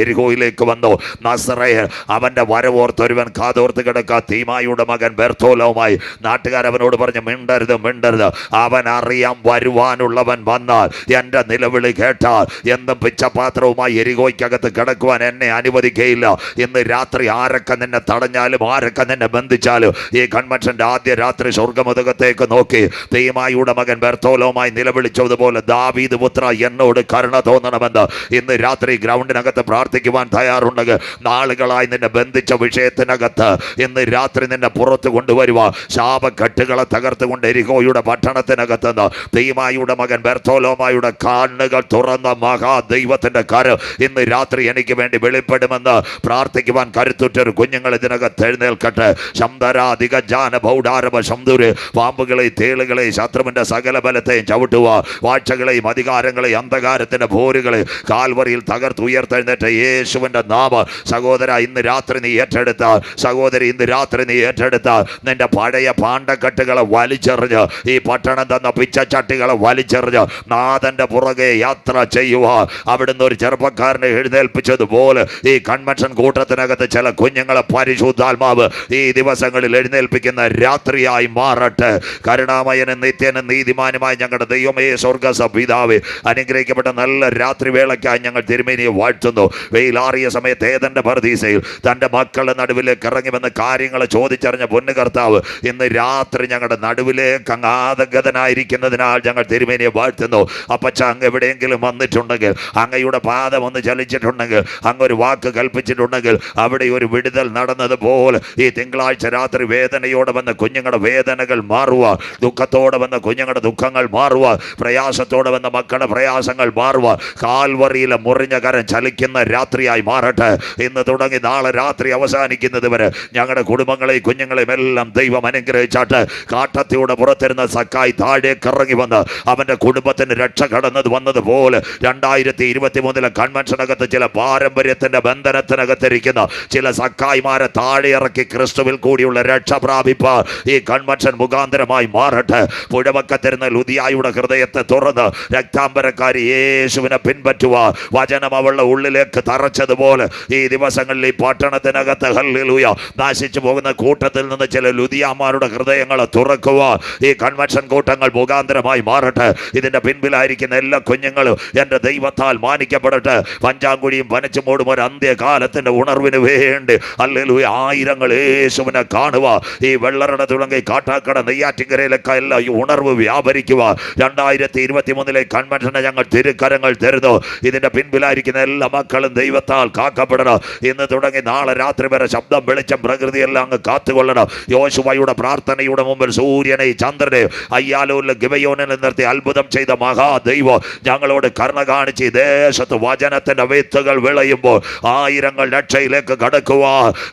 എരികോയിലേക്ക് വന്നു. നസറയൻ അവൻ്റെ വരവോർത്തൊരുവൻ കാതോർത്ത് കിടക്കുക. തീമായുടെ മകൻ ബെർത്തോലവുമായി നാട്ടുകാരവനോട് പറഞ്ഞു, മിണ്ടരുത് മിണ്ടരുത്, അവൻ അറിയാം വരുവാനുള്ളവൻ വന്നാൽ എൻ്റെ നിലവിളി കേട്ടാൽ എന്നും പിച്ചപാത്രവുമായി എരികോയ്ക്കകത്ത് കിടക്കുവാൻ എന്നെ അനുവദിക്കുകയില്ല. ഇന്ന് രാത്രി ആരൊക്കെ നിന്നെ തടഞ്ഞാലും ആരൊക്കെ നിന്നെ ബന്ധിച്ചാലും ഈ കൺവെൻഷന്റെ ആദ്യ രാത്രി സ്വർഗമുഖത്തേക്ക് നോക്കി തീമായുടെ മകൻ ബെർത്തോലോമായി നിലവിളിച്ചതുപോലെ ദാവീദ് പുത്ര എന്നോട് കരുണ തോന്നണമെന്ന് ഇന്ന് രാത്രി ഗ്രൗണ്ടിനകത്ത് പ്രാർത്ഥിക്കുവാൻ തയ്യാറുണ്ടെങ്കിൽ നാളുകളായി നിന്നെ ബന്ധിച്ച വിഷയത്തിനകത്ത് ഇന്ന് രാത്രി നിന്നെ പുറത്തു കൊണ്ടുവരുക. ശാപക്കെട്ടുകളെ തകർത്തുകൊണ്ട് എരികോയുടെ പട്ടണത്തിനകത്ത് തീമായുടെ മകൻ ബെർത്തോലോമായുടെ കണ്ണുകൾ തുറന്ന മഹാദൈവത്തിന്റെ കരം ഇന്ന് രാത്രി എനിക്ക് വേണ്ടി വെളിപ്പെടുമെന്ന് പ്രാർത്ഥിക്കുവാൻ കരുത്തുറ്റൊരു കുഞ്ഞുങ്ങൾ ഇതിനകത്ത് എഴുന്നേൽക്കട്ടെ. ശംദരാധിക ജാന ബൗഡാരവ ശംദുര്, പാമ്പുകളെ തേളുകളെ ശത്രുവിന്റെ സകല ബലത്തെയും ചവിട്ടുക. വാഴ്ചകളെയും അധികാരങ്ങളെയും അന്ധകാരത്തിന്റെ പോരുകളെ കാൽവറിയിൽ തകർത്ത് ഉയർത്തെഴുന്നേറ്റ യേശുവിന്റെ നാമ സഹോദര ഇന്ന് രാത്രി നീ ഏറ്റെടുത്ത, സഹോദരി ഇന്ന് രാത്രി നീ ഏറ്റെടുത്ത നിന്റെ പഴയ പാണ്ടക്കെട്ടുകളെ വലിച്ചെറിഞ്ഞ് ഈ പട്ടണം തന്ന പിച്ചച്ചട്ടികളെ വലിച്ചെറിഞ്ഞ് നാഥന്റെ പുറകെ യാത്ര ചെയ്യുക. അവിടുന്ന് ഒരു ചെറുപ്പക്കാരനെ എഴുന്നേൽപ്പിച്ചതുപോലെ ഈ കൺവെൻഷൻ കൂട്ടത്തിനകത്ത് ചില കുഞ്ഞുങ്ങളെ പരിശുദ്ധാത്മാവ് ഈ ദിവസങ്ങളിൽ എഴുന്നേൽപ്പിക്കുന്ന രാത്രിയായി മാറട്ടെ. കരുണാമയനും നിത്യനും നീതിമാനുമായി ഞങ്ങളുടെ ദൈവമേ സ്വർഗ്ഗ പിതാവേ, അനുഗ്രഹിക്കപ്പെട്ട നല്ല രാത്രി വേളയ്ക്കായി ഞങ്ങൾ തിരുമേനിയെ വാഴ്ത്തുന്നു. വെയിലാറിയ സമയത്ത് ഏതന്റെ പർദീസയിൽ തൻ്റെ മക്കളുടെ നടുവിലേക്ക് ഇറങ്ങി വന്ന് കാര്യങ്ങൾ ചോദിച്ചറിഞ്ഞ പൊന്നു കർത്താവ് ഇന്ന് രാത്രി ഞങ്ങളുടെ നടുവിലേക്ക് അങ്ങ് ആഗതനായിരിക്കുന്നതിനാൽ ഞങ്ങൾ തിരുമേനിയെ വാഴ്ത്തുന്നു. അപ്പച്ച, അങ്ങ് എവിടെയെങ്കിലും വന്നിട്ടുണ്ടെങ്കിൽ, അങ്ങയുടെ പാദം ഒന്ന് ചലിച്ചിട്ടുണ്ടെങ്കിൽ, അങ്ങൊരു വാക്ക് കൽപ്പിച്ചിട്ടുണ്ടെങ്കിൽ അവിടെ ഒരു വിടുതൽ നടന്നതുപോലെ ഈ തിങ്കളാഴ്ച രാത്രി വേദനയോടെ വന്ന കുഞ്ഞുങ്ങളുടെ വേദനകൾ മാറുക, ദുഃഖത്തോടെ വന്ന കുഞ്ഞുങ്ങളുടെ ദുഃഖങ്ങൾ മാറുക, പ്രയാസത്തോടെ വന്ന മക്കളുടെ പ്രയാസങ്ങൾ മാറുക. കാൽവറിയിലെ മുറിഞ്ഞ കരം ചലിക്കുന്ന രാത്രിയായി മാറട്ടെ. ഇന്ന് തുടങ്ങി നാളെ രാത്രി അവസാനിക്കുന്നത് വരെ ഞങ്ങളുടെ കുടുംബങ്ങളെയും കുഞ്ഞുങ്ങളെയും എല്ലാം ദൈവം അനുഗ്രഹിച്ചാട്ട്. കാട്ടത്തിയുടെ പുറത്തിരുന്ന സക്കായി താഴേക്ക് ഇറങ്ങി വന്ന് അവൻ്റെ കുടുംബത്തിന് രക്ഷ കടന്നത് വന്നതുപോലെ 2023 കൺവെൻഷനകത്ത് ചില പാരമ്പര്യത്തിൻ്റെ ബന്ധനത്തിനകത്തിരിക്കുന്ന ചില സക്കായിമാരെ താഴെ ഇറക്കി ക്രിസ്തുവിൽ കൂടിയുള്ള രക്ഷ പ്രാപിപ്പ ഈ കൺവെൻഷൻ മുഖാന്തരമായി മാറട്ടെ. പുഴവക്കത്തിരുന്ന ലുദിയായുടെ ഹൃദയത്തെ തുറന്ന് രക്താംബരക്കാരി യേശുവിനെ പിൻപറ്റുക. വചനം അവളുടെ ഉള്ളിലേക്ക് തറച്ചതുപോലെ ഈ ദിവസങ്ങളിൽ ഈ പട്ടണത്തിനകത്ത് ഹല്ലേലൂയ നാശിച്ചു പോകുന്ന കൂട്ടത്തിൽ നിന്ന് ചില ലുദിയാമാരുടെ ഹൃദയങ്ങളെ തുറക്കുക. ഈ കൺവെൻഷൻ കൂട്ടങ്ങൾ മുഖാന്തരമായി മാറട്ടെ. ഇതിൻ്റെ പിൻപിലായിരിക്കുന്ന എല്ലാ കുഞ്ഞുങ്ങളും എൻ്റെ ദൈവത്താൽ മാനിക്കപ്പെടട്ടെ. പഞ്ചാങ്കുഴിയും പനച്ചുമൂടും ഒരു അന്ത്യകാലത്തിൻ്റെ ഉണർവിന് വേണ്ടി ഹല്ലേലൂയ ആയിരങ്ങൾ യേശുവിനെ കാണുക. ഈ വെള്ളറട തുടങ്ങി കാട്ടാക്കട നെയ്യാറ്റിൻകരയിലൊക്കെ എല്ലാം ഈ ഉണർവ് വ്യാപരിക്കുക. 2023 കൺവെൻഷനെ ഞങ്ങൾ തിരുക്കരങ്ങൾ തരുന്നു. ഇതിൻ്റെ പിൻപിലായിരിക്കുന്ന എല്ലാ മക്കളും ദൈവത്താൽ കാക്കപ്പെടണം. ഇന്ന് തുടങ്ങി നാളെ രാത്രി വരെ ശബ്ദം വെളിച്ചം പ്രകൃതിയെല്ലാം അങ്ങ് കാത്തുകൊള്ളണം. യോശുവയുടെ പ്രാർത്ഥനയുടെ മുമ്പിൽ സൂര്യനെ ചന്ദ്രനെ അയ്യാലൂരിലെ ഗിബയോനിൽ നിർത്തി അത്ഭുതം ചെയ്ത മഹാദൈവം ഞങ്ങളോട് കരുണ കാണിച്ച് ദേശത്ത് വചനത്തിന്റെ വിത്തുകൾ വിളയുമ്പോൾ ആയിരങ്ങൾ രക്ഷയിലേക്ക് കടക്കുക.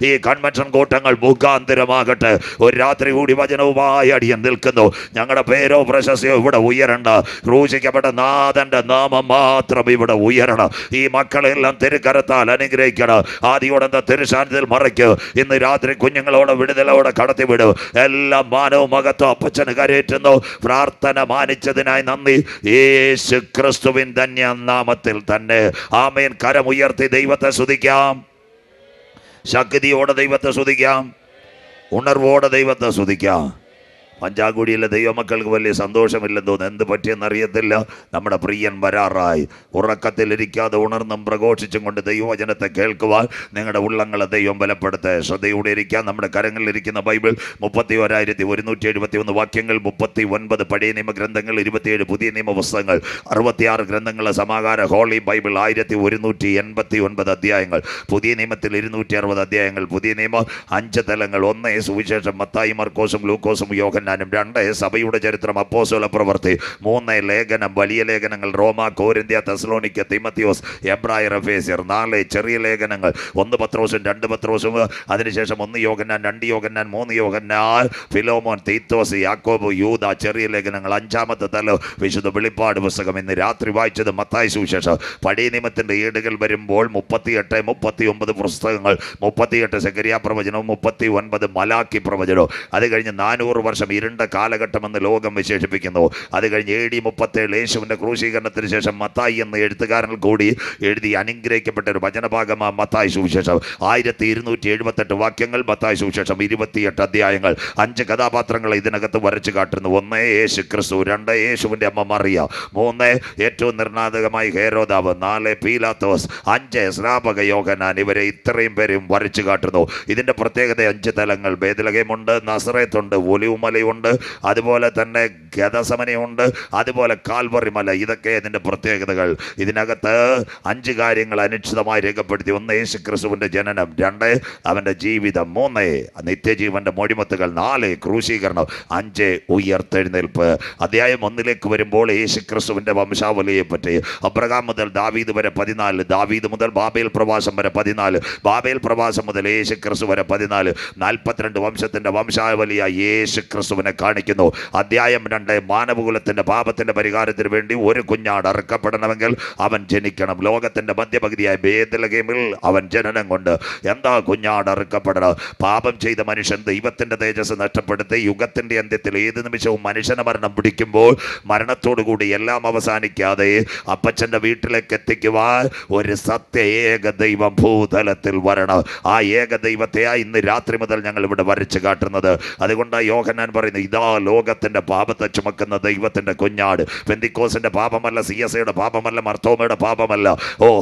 ഈ കൺവെൻഷൻ കൂട്ടങ്ങൾ മുഖാന്തരമാകട്ടെ. ഒരു രാത്രി കൂടി വചനവുമായി അടിയൻ നിൽക്കുന്നു. ഞങ്ങളുടെ പേരോ പ്രശസ്തിയോ ഇവിടെ ഉയരണ്ട. ക്രൂശിക്കപ്പെട്ട നാഥന്റെ നാമം മാത്രം ഇവിടെ ഉയരണം. ഈ മക്കളെല്ലാം തിരുക്കരത്താൽ അനുഗ്രഹിക്കണം. ആദിയോടെന്താ തിരുശാനത്തിൽ മറയ്ക്ക്. ഇന്ന് രാത്രി കുഞ്ഞുങ്ങളോട് വിടുതലോടെ കടത്തിവിടും. എല്ലാ മാനവും മകത്വം അപ്പച്ചന് കരയേറ്റുന്നു. പ്രാർത്ഥന മാനിച്ചതിനായി നന്ദി. യേശു ക്രിസ്തുവിൻ ധന്യ നാമത്തിൽ തന്നെ ആമേൻ. കരമുയർത്തി ദൈവത്തെ സ്തുതിക്കാം. ശക്തിയോടെ ദൈവത്തെ സ്തുതിക്കാം. ഉണർവോടെ ദൈവത്തെ സ്തുതിക്കാം. പഞ്ചാങ്കുടിയിലെ ദൈവമക്കൾക്ക് വലിയ സന്തോഷമില്ലെന്ന് തോന്നുന്നു. എന്ത് പറ്റിയെന്നറിയത്തില്ല. നമ്മുടെ പ്രിയൻ വരാറായി. ഉറക്കത്തിലിരിക്കാതെ ഉണർന്നും പ്രഘോഷിച്ചും കൊണ്ട് ദൈവവചനത്തെ കേൾക്കുവാൻ നിങ്ങളുടെ ഉള്ളങ്ങളെ ദൈവം ബലപ്പെടുത്തെ. ശ്രദ്ധയോടെ ഇരിക്കാൻ. നമ്മുടെ കരങ്ങളിലിരിക്കുന്ന ബൈബിൾ 31,171 വാക്യങ്ങൾ, 39 പഴയ നിയമ ഗ്രന്ഥങ്ങൾ, 27 പുതിയ നിയമ പുസ്തകങ്ങൾ, 66 ഗ്രന്ഥങ്ങളുടെ സമാഹാര ഹോളി ബൈബിൾ, 1189 അധ്യായങ്ങൾ. പുതിയ നിയമത്തിൽ 260 അധ്യായങ്ങൾ. പുതിയ നിയമം 5 തലങ്ങൾ. 1 സുവിശേഷം മത്തായി, മർക്കോസും ലൂക്കോസും യോഹന്നാനും. 2 സഭയുടെ ചരിത്രം, അപ്പോസ്തല പ്രവൃത്തി. 3 ലേഖനം, വലിയ ലേഖനങ്ങൾ, റോമ, കോരിന്ത്യ, തെസ്സലോനിക്ക, തിമത്തിയോസ്, എബ്രായർ, എഫേസ്യർ. 4 ചെറിയ ലേഖനങ്ങൾ, 1 പത്രോസും 2 പത്രോസും. അതിനുശേഷം 1 യോഹന്നാൻ, 2 യോഹന്നാൻ, 3 യോഹന്നാൻ, ഫിലോമോൻ, തീത്തോസ്, യാക്കോബ്, യൂദ. ചെറിയ ലേഖനങ്ങൾ. 5-ാമത്തെ തലം വിശുദ്ധ വെളിപ്പാട് പുസ്തകം. ഇന്ന് രാത്രി വായിച്ചത് മത്തായി സുവിശേഷം. പഴയ നിയമത്തിന്റെ ഏടുകൾ വരുമ്പോൾ 38, 39 പുസ്തകങ്ങൾ. 38 സെഖര്യാ പ്രവചനവും 39 മലാക്കി പ്രവചനവും. അത് കഴിഞ്ഞ് 400 വർഷം ഇരുണ്ട കാലഘട്ടമെന്ന് ലോകം വിശേഷിപ്പിക്കുന്നു. അത് കഴിഞ്ഞ് AD 37 യേശുവിൻ്റെ ക്രൂശീകരണത്തിന് ശേഷം മത്തായി എന്ന എഴുത്തുകാരനിൽ കൂടി എഴുതി അനുഗ്രഹിക്കപ്പെട്ട ഒരു വചനഭാഗമാണ് മത്തായി സുവിശേഷം. 1278 വാക്യങ്ങൾ. മത്തായി സുവിശേഷം 28 അധ്യായങ്ങൾ. 5 കഥാപാത്രങ്ങളെ ഇതിനകത്ത് വരച്ചു കാട്ടുന്നു. 1 യേശു ക്രിസ്തു, 2 യേശുവിൻ്റെ അമ്മ മറിയ, 3 ഏറ്റവും നിർണായകമായി ഹേരോദാവ്, 4 പീലാത്തോസ്, 5 സ്നാപക യോഹന്നാൻ. ഇവരെ ഇത്രയും പേരും വരച്ചു കാട്ടുന്നു. ഇതിൻ്റെ പ്രത്യേകത 5 തലങ്ങൾ. ബേത്ലഹേമുണ്ട്, നസറേത്തുണ്ട്, ഒലിവുമലയുണ്ട്, അതുപോലെ തന്നെ ഗദസമനയുണ്ട്, അതുപോലെ കാൽവറി മല. ഇതൊക്കെ ഇതിൻ്റെ പ്രത്യേകതകൾ. ഇതിനകത്ത് 5 കാര്യങ്ങൾ അനിശ്ചിതമായി രേഖപ്പെടുത്തി. 1 യേശു ക്രിസ്തുവിൻ്റെ ജനനം, 2 അവൻ്റെ ജീവിതം, 3 നിത്യജീവൻ്റെ മൊഴിമത്തുകൾ, 4 ക്രൂശീകരണം, 5 ഉയർത്തെഴുന്നേൽപ്പ്. അധ്യായം 1 വരുമ്പോൾ യേശു ക്രിസ്തുവിൻ്റെ വംശാവലിയെ പറ്റി. അബ്രഹാം മുതൽ ദാവീദ് വരെ 14, ദാവീദ് മുതൽ ബാബേൽ പ്രവാസം വരെ 14, ബാബേൽ പ്രവാസം മുതൽ യേശു ക്രിസ്തു വരെ 14, 42 വംശത്തിൻ്റെ വംശാവലിയായി യേശു ക്രിസ്തു യേശുവിനെ കാണിക്കുന്നു. അധ്യായം 2, മാനവകുലത്തിന്റെ പാപത്തിന്റെ പരിഹാരത്തിന് വേണ്ടി ഒരു കുഞ്ഞാട് അറുക്കപ്പെടണമെങ്കിൽ അവൻ ജനിക്കണം. ലോകത്തിന്റെ മധ്യപകുതിയായ ബേത്ലഹേമിൽ അവൻ ജനനം കൊണ്ട് എന്താ കുഞ്ഞാട് അറുക്കപ്പെടണം? പാപം ചെയ്ത മനുഷ്യൻ ദൈവത്തിന്റെ തേജസ് നഷ്ടപ്പെടുത്തി യുഗത്തിന്റെ അന്ത്യത്തിൽ ഏത് നിമിഷവും മനുഷ്യനെ മരണം പിടിക്കുമ്പോൾ മരണത്തോടുകൂടി എല്ലാം അവസാനിക്കാതെ അപ്പച്ചന്റെ വീട്ടിലേക്ക് എത്തിക്കുവാൻ ഒരു സത്യ ഏക ദൈവം ഭൂതലത്തിൽ വരണം. ആ ഏക ദൈവത്തെയാ ഇന്ന് രാത്രി മുതൽ ഞങ്ങൾ ഇവിടെ വരച്ചു കാട്ടുന്നത്. അതുകൊണ്ടാണ് യോഹന്നാൻ പറയുന്നത്, ഇതാ ലോകത്തിന്റെ പാപത്തെ ചുമക്കുന്ന ദൈവത്തിന്റെ കുഞ്ഞാട്. പെന്തിക്കോസിന്റെ പാപമല്ല, CSAയുടെ പാപമല്ല, മർത്തോമയുടെ പാപമല്ല,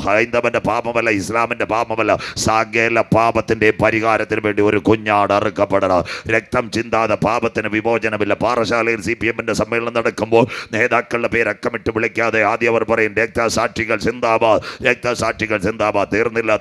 ഹൈന്ദവന്റെ പാപമല്ല, ഇസ്ലാമിന്റെ പാപമല്ല, സകല പാപത്തിന്റെ പരിഹാരത്തിന് വേണ്ടി ഒരു കുഞ്ഞാട് അറുക്കപ്പെടണം. രക്തം ചിന്താതെ പാപത്തിന് വിമോചനമില്ല. പാറശാലയിൽ CPM സമ്മേളനം നടക്കുമ്പോൾ നേതാക്കളുടെ പേര് അക്കമിട്ട് വിളിക്കാതെ ആദ്യം അവർ പറയും, രക്തസാക്ഷികൾ സിന്ദാബാദ്, രക്തസാക്ഷികൾ സിന്ദാബാദ്.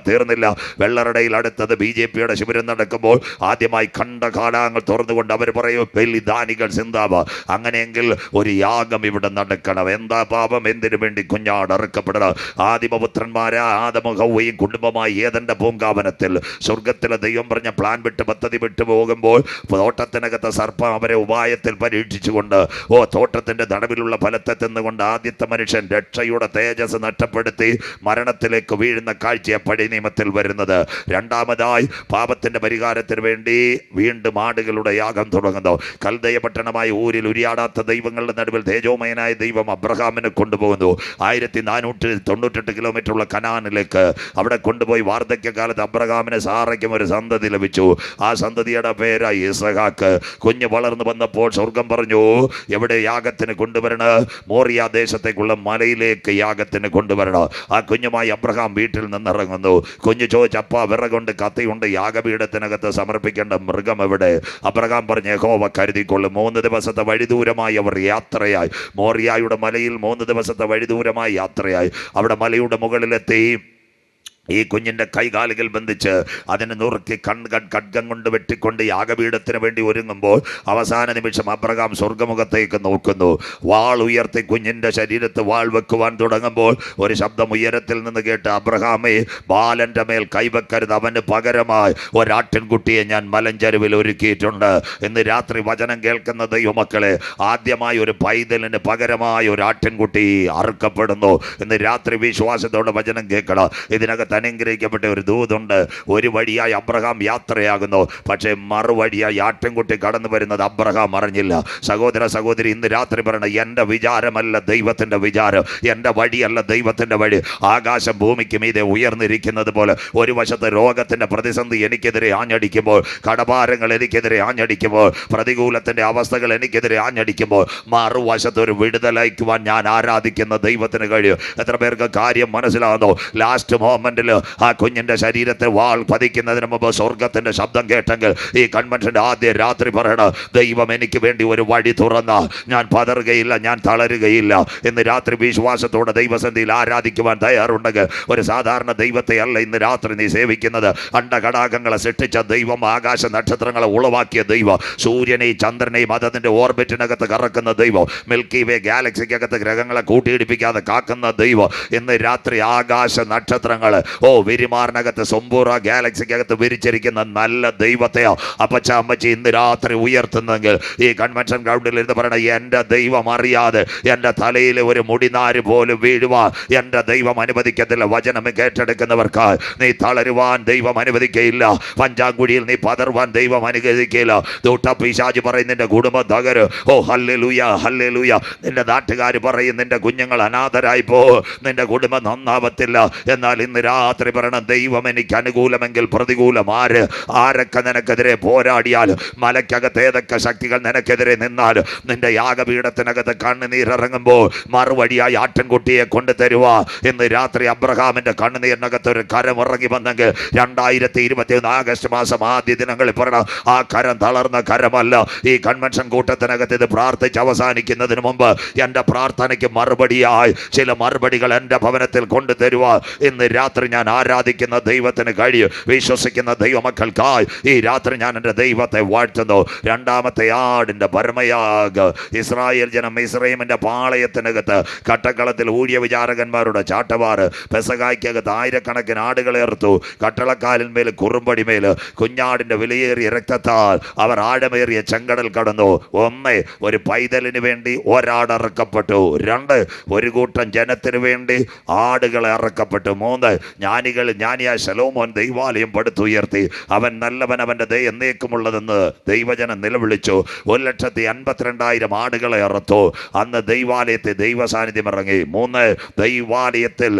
തീർന്നില്ല. വെള്ളറടയിൽ അടുത്തത് BJPയുടെ ശിബിരം നടക്കുമ്പോൾ ആദ്യമായി കണ്ട കാലാങ്ങൾ തുറന്നുകൊണ്ട് അവർ പറയും, ബലിദാനികൾ സിന്ദാബാദ്. അങ്ങനെയെങ്കിൽ ഒരു യാഗം ഇവിടെ നടക്കണം. എന്താ പാപം? എന്തിനു വേണ്ടി കുഞ്ഞാട് അറുക്കപ്പെടണം? ആദിമപുത്രന്മാരെ ആദമും ഹവ്വയും കുടുംബമായി ഏദന്റെ പൂങ്കാവനത്തിൽ സ്വർഗത്തിലെ ദൈവം പറഞ്ഞ പ്ലാൻ വിട്ട് പദ്ധതി വിട്ടു പോകുമ്പോൾ തോട്ടത്തിനകത്ത് സർപ്പം അവരെ ഉപായത്തിൽ പരീക്ഷിച്ചുകൊണ്ട് തോട്ടത്തിന്റെ നടുവിലുള്ള ഫലത്തെ തിന്നുകൊണ്ട് ആദ്യത്തെ മനുഷ്യൻ രക്ഷയുടെ തേജസ് നഷ്ടപ്പെടുത്തി മരണത്തിലേക്ക് വീഴുന്ന കാഴ്ചയെ പഴയ നിയമത്തിൽ വരുന്നത്. രണ്ടാമതായി പാപത്തിന്റെ പരിഹാരത്തിന് വേണ്ടി വീണ്ടും ആടുകളുടെ യാഗം തുടങ്ങുന്നു. കൽദയ പട്ടണമായ ഊരിൽ ഉരിയാടാത്ത ദൈവങ്ങളുടെ നടുവിൽ തേജോമയനായ ദൈവം അബ്രഹാമിനെ കൊണ്ടുപോകുന്നു. 1498 കിലോമീറ്ററുള്ള കനാനിലേക്ക് അവിടെ കൊണ്ടുപോയി വാർദ്ധക്യകാലത്ത് അബ്രഹാമിന് സാറയ്ക്കും ഒരു സന്തതി ലഭിച്ചു. ആ സന്തതിയുടെ പേര് ഇസഹാക്ക്. കുഞ്ഞ് വളർന്നു വന്നപ്പോൾ സ്വർഗം പറഞ്ഞു, എവിടെ യാഗത്തിന് കൊണ്ടുവരണം? മോറിയ ദേശത്തേക്കുള്ള മലയിലേക്ക് യാഗത്തിന് കൊണ്ടുവരണം. ആ കുഞ്ഞുമായി അബ്രഹാം വീട്ടിൽ നിന്നിറങ്ങുന്നു. കുഞ്ഞ് ചോദിച്ചപ്പ വിറകൊണ്ട് കത്തിയുണ്ട്, യാഗപീഠത്തിനകത്ത് സമർപ്പിക്കേണ്ട മൃഗം എവിടെ? അബ്രഹാം പറഞ്ഞ്, യഹോവ കരുതിക്കൊള്ളും. 3 ദിവസത്തെ വഴിദൂരമായി അവർ യാത്രയായി. മോറിയായുടെ മലയിൽ 3 ദിവസത്തെ വഴിദൂരമായി യാത്രയായി. അവിടെ മലയുടെ മുകളിലെത്തി ഈ കുഞ്ഞിൻ്റെ കൈകാലുകൾ ബന്ധിച്ച് അതിനെ നുറുക്കി ഖഡ്ഗം കൊണ്ട് വെട്ടിക്കൊണ്ട് യാഗപീഠത്തിന് വേണ്ടി ഒരുങ്ങുമ്പോൾ അവസാന നിമിഷം അബ്രഹാം സ്വർഗമുഖത്തേക്ക് നോക്കുന്നു. വാൾ ഉയർത്തി കുഞ്ഞിൻ്റെ ശരീരത്ത് വാൾ വെക്കുവാൻ തുടങ്ങുമ്പോൾ ഒരു ശബ്ദം ഉയരത്തിൽ നിന്ന് കേട്ട്, അബ്രഹാമേ, ബാലൻ്റെ മേൽ കൈവെക്കരുത്, അവന് പകരമായി ഒരാട്ടിൻകുട്ടിയെ ഞാൻ മലഞ്ചരുവിൽ ഒരുക്കിയിട്ടുണ്ട്. ഇന്ന് രാത്രി വചനം കേൾക്കുന്ന ദൈവമക്കളെ, ആദ്യമായി ഒരു പൈതലിന് പകരമായി ഒരു ആട്ടിൻകുട്ടി അറുക്കപ്പെടുന്നു. ഇന്ന് രാത്രി വിശ്വാസത്തോടെ വചനം കേൾക്കണം. ഇതിനകത്ത് അനുഗ്രഹിക്കപ്പെട്ട ഒരു ദൂതുണ്ട്. ഒരു വഴിയായി അബ്രഹാം യാത്രയാകുന്നു, പക്ഷേ മറുവഴിയായി ആട്ടിൻകുട്ടി കടന്നു വരുന്നത് അബ്രഹാം അറിഞ്ഞില്ല. സഹോദര സഹോദരി, ഇന്ന് രാത്രി പറയണം, എൻ്റെ വിചാരമല്ല ദൈവത്തിൻ്റെ വിചാരം, എൻ്റെ വഴിയല്ല ദൈവത്തിൻ്റെ വഴി. ആകാശം ഭൂമിക്ക് മീതെ ഉയർന്നിരിക്കുന്നത് പോലെ ഒരു വശത്ത് രോഗത്തിൻ്റെ പ്രതിസന്ധി എനിക്കെതിരെ ആഞ്ഞടിക്കുമ്പോൾ, കടഭാരങ്ങൾ എനിക്കെതിരെ ആഞ്ഞടിക്കുമ്പോൾ, പ്രതികൂലത്തിൻ്റെ അവസ്ഥകൾ എനിക്കെതിരെ ആഞ്ഞടിക്കുമ്പോൾ, മറുവശത്ത് ഒരു വിടുതലയക്കുവാൻ ഞാൻ ആരാധിക്കുന്ന ദൈവത്തിന് കഴിയും. എത്ര പേർക്ക് കാര്യം മനസ്സിലാകുന്നു? ലാസ്റ്റ് മൊമെന്റിൽ ആ കുഞ്ഞിന്റെ ശരീരത്തെ വാൾ പതിക്കുന്നതിന് മുമ്പ് സ്വർഗത്തിന്റെ ശബ്ദം കേട്ടെങ്കിൽ ഈ കൺവെൻഷന്റെ ആദ്യ രാത്രി പറയണം, ദൈവം എനിക്ക് വേണ്ടി ഒരു വഴി തുറന്ന, ഞാൻ പതറുകയില്ല, ഞാൻ തളരുകയില്ല. ഇന്ന് രാത്രി വിശ്വാസത്തോടെ ദൈവസന്നിധിയിൽ ആരാധിക്കുവാൻ തയ്യാറുണ്ടെങ്കിൽ, ഒരു സാധാരണ ദൈവത്തെ അല്ല ഇന്ന് രാത്രി നീ സേവിക്കുന്നത്. അണ്ടഘടാകങ്ങളെ സൃഷ്ടിച്ച ദൈവം, ആകാശ നക്ഷത്രങ്ങളെ ഉളവാക്കിയ ദൈവം, സൂര്യനെയും ചന്ദ്രനെയും അതിന്റെ ഓർബിറ്റിനകത്ത് കറക്കുന്ന ദൈവം, മിൽക്കി വേ ഗാലക്സിക്കകത്ത് ഗ്രഹങ്ങളെ കൂട്ടിയിടിപ്പിക്കാതെ കാക്കുന്ന ദൈവം, ഇന്ന് രാത്രി ആകാശ നക്ഷത്രങ്ങൾ വിരിമാറിനകത്ത് സൊമ്പൂറ ഗാലക്സിക്കകത്ത് വിരിച്ചിരിക്കുന്ന നല്ല ദൈവത്തെയോ അപ്പച്ച അമ്മച്ചി ഇന്ന് രാത്രി ഉയർത്തുന്നെങ്കിൽ ഈ കൺവെൻഷൻ ഗ്രൗണ്ടിൽ ഇരുന്ന് പറയണ, എൻ്റെ ദൈവം അറിയാതെ എൻ്റെ തലയിൽ ഒരു മുടിനാര് പോലും വീഴുവാൻ എൻ്റെ ദൈവം അനുവദിക്കത്തില്ല. വചനം കേട്ടെടുക്കുന്നവർക്ക് നീ തളരുവാൻ ദൈവം അനുവദിക്കയില്ല. പഞ്ചാങ്കുഴിയിൽ നീ പതറുവാൻ ദൈവം അനുവദിക്കയില്ല. ദൂട്ട പിശാച് പറയും നിന്റെ കുടുംബം തകര്. Hallelujah, hallelujah. നിന്റെ നാട്ടുകാർ പറയും നിന്റെ കുഞ്ഞുങ്ങൾ അനാഥരായി പോ, നിന്റെ കുടുംബം നന്നാവത്തില്ല. എന്നാൽ ഇന്ന് രാത്രി പറയണം, ദൈവം എനിക്ക് അനുകൂലമെങ്കിൽ പ്രതികൂലം ആര്? ആരൊക്കെ നിനക്കെതിരെ പോരാടിയാൽ, മലയ്ക്കകത്ത് ഏതൊക്കെ ശക്തികൾ നിനക്കെതിരെ നിന്നാൽ, നിന്റെ യാഗപീഠത്തിനകത്ത് കണ്ണുനീരിറങ്ങുമ്പോൾ മറുവഴിയായി ആട്ടിൻകുട്ടിയെ കൊണ്ടു തരുക. ഇന്ന് രാത്രി അബ്രഹാമിന്റെ കണ്ണുനീരിനകത്ത് ഒരു കരം ഇറങ്ങി വന്നെങ്കിൽ 2021 ആഗസ്റ്റ് മാസം ആദ്യ ദിനങ്ങളിൽ പറയണം, ആ കരം തളർന്ന കരമല്ല. ഈ കൺവെൻഷൻ കൂട്ടത്തിനകത്ത് ഇത് പ്രാർത്ഥിച്ച് അവസാനിക്കുന്നതിന് മുമ്പ് എൻ്റെ പ്രാർത്ഥനയ്ക്ക് മറുപടിയായി ചില മറുപടികൾ എൻ്റെ ഭവനത്തിൽ കൊണ്ടു തരുക. ഇന്ന് രാത്രി രാത്രി ഞാൻ ആരാധിക്കുന്ന ദൈവത്തിന് കഴിയും. വിശ്വസിക്കുന്ന ദൈവമക്കൾക്കായി ഈ രാത്രി ഞാൻ എൻ്റെ ദൈവത്തെ വാഴ്ത്തുന്നു. രണ്ടാമത്തെ ആടിൻ്റെ പരമയാഗ്. ഇസ്രായേൽ ജനം മിസ്രയീമിൻ്റെ പാളയത്തിനകത്ത് കട്ടക്കളത്തിൽ ഊഴിയ വിചാരകന്മാരുടെ ചാട്ടവാറ് പെസഹായ്ക്കകത്ത് ആയിരക്കണക്കിന് ആടുകളെ അറുത്തു. കട്ടളക്കാലിന്മേൽ കുറുമ്പടിമേൽ കുഞ്ഞാടിൻ്റെ വിലയേറിയ രക്തത്താൽ അവർ ആഴമേറിയ ചെങ്കടൽ കടന്നു. ഒന്ന്, ഒരു പൈതലിന് വേണ്ടി ഒരാട് അറക്കപ്പെട്ടു. രണ്ട്, ഒരു കൂട്ടം ജനത്തിന് വേണ്ടി ആടുകളെ അറക്കപ്പെട്ടു. മൂന്ന്, ജ്ഞാനിയായ ശലോമോൻ ദൈവാലയം പടുത്തുയർത്തി. അവൻ നല്ലവൻ, അവൻ്റെ ദയ എന്നേക്കുമുള്ളതെന്ന് ദൈവജനം നിലവിളിച്ചു. 1,52,000 ആടുകളെ അറുത്തു. അന്ന് ദൈവാലയത്തെ ദൈവ സാന്നിധ്യം ഇറങ്ങി. മൂന്ന്, ദൈവാലയത്തിൽ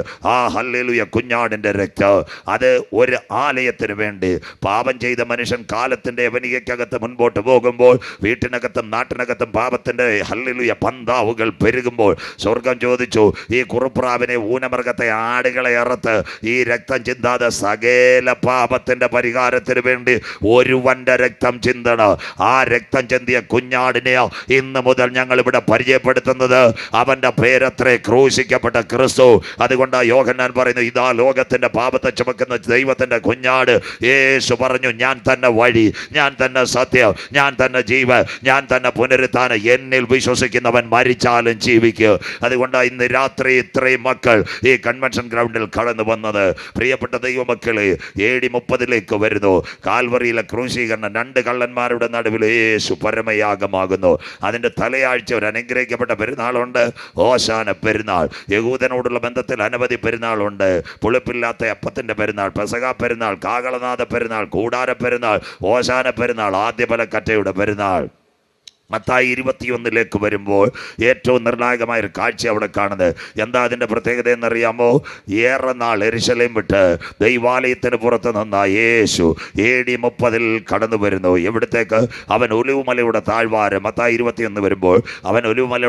ഹല്ലേലൂയ കുഞ്ഞാടിൻ്റെ രക്തം. അത് ഒരു ആലയത്തിന് വേണ്ടി. പാപം ചെയ്ത മനുഷ്യൻ കാലത്തിൻ്റെ യവനികയ്ക്കകത്ത് മുൻപോട്ട് പോകുമ്പോൾ, വീട്ടിനകത്തും നാട്ടിനകത്തും പാപത്തിൻ്റെ ഹല്ലേലൂയ പന്താവുകൾ പെരുകുമ്പോൾ, സ്വർഗം ചോദിച്ചു, ഈ കുറുപ്രാവിനെ, ഊനമൃഗത്തെ, ആടുകളെ അറുത്ത് ഈ രക്തം ചിന്താതെ സകല പാപത്തിൻ്റെ പരിഹാരത്തിന് വേണ്ടി ഒരുവന്റെ രക്തം ചിന്തണം. ആ രക്തം ചിന്തിയ കുഞ്ഞാടിനെ ഇന്ന് മുതൽ ഞങ്ങൾ ഇവിടെ പരിചയപ്പെടുത്തുന്നത്. അവൻ്റെ പേരത്രേ ക്രൂശിക്കപ്പെട്ട ക്രിസ്തു. അതുകൊണ്ട് യോഹന്നാൻ പറയുന്നു, ഇതാ ലോകത്തിൻ്റെ പാപത്തെ ചുമക്കുന്ന ദൈവത്തിൻ്റെ കുഞ്ഞാട്. യേശു പറഞ്ഞു, ഞാൻ തന്നെ വഴി, ഞാൻ തന്നെ സത്യം, ഞാൻ തന്നെ ജീവൻ, ഞാൻ തന്നെ പുനരുത്ഥാനം. എന്നിൽ വിശ്വസിക്കുന്നവൻ മരിച്ചാലും ജീവിക്കും. അതുകൊണ്ട് ഇന്ന് രാത്രി ഇത്രയും മക്കൾ ഈ കൺവെൻഷൻ ഗ്രൗണ്ടിൽ കടന്നു വന്നത്. പ്രിയപ്പെട്ട ദൈവമക്കളെ, AD 30 വരുന്നു. കാൽവറിയിലെ ക്രൂശീകരണം, 2 കള്ളന്മാരുടെ നടുവിൽ യേശു പരമയാഗമാകുന്നു. അതിൻ്റെ തലയാഴ്ച ഒരു അനുഗ്രഹിക്കപ്പെട്ട പെരുന്നാളുണ്ട്, ഓശാന പെരുന്നാൾ. യഹൂദനോടുള്ള ബന്ധത്തിൽ അനവധി പെരുന്നാളുണ്ട്. പുളിപ്പില്ലാത്ത അപ്പത്തിൻ്റെ പെരുന്നാൾ, പെസഹ പെരുന്നാൾ, കാകളനാഥ പെരുന്നാൾ, കൂടാര പെരുന്നാൾ, ഓശാന പെരുന്നാൾ, ആദ്യഫലക്കറ്റയുടെ പെരുന്നാൾ. മത്തായി 21 വരുമ്പോൾ ഏറ്റവും നിർണായകമായൊരു കാഴ്ച അവിടെ കാണുന്നത്. എന്താ അതിൻ്റെ പ്രത്യേകത എന്നറിയാമോ? ഏറെ നാൾ യെരൂശലേം വിട്ട് ദൈവാലയത്തിന് പുറത്ത് നിന്ന യേശു AD 30 കടന്നു വരുന്നു. എവിടത്തേക്ക്? അവൻ ഒലിവുമലയുടെ താഴ്വാരം. മത്തായി 21 വരുമ്പോൾ അവൻ ഒലിവുമല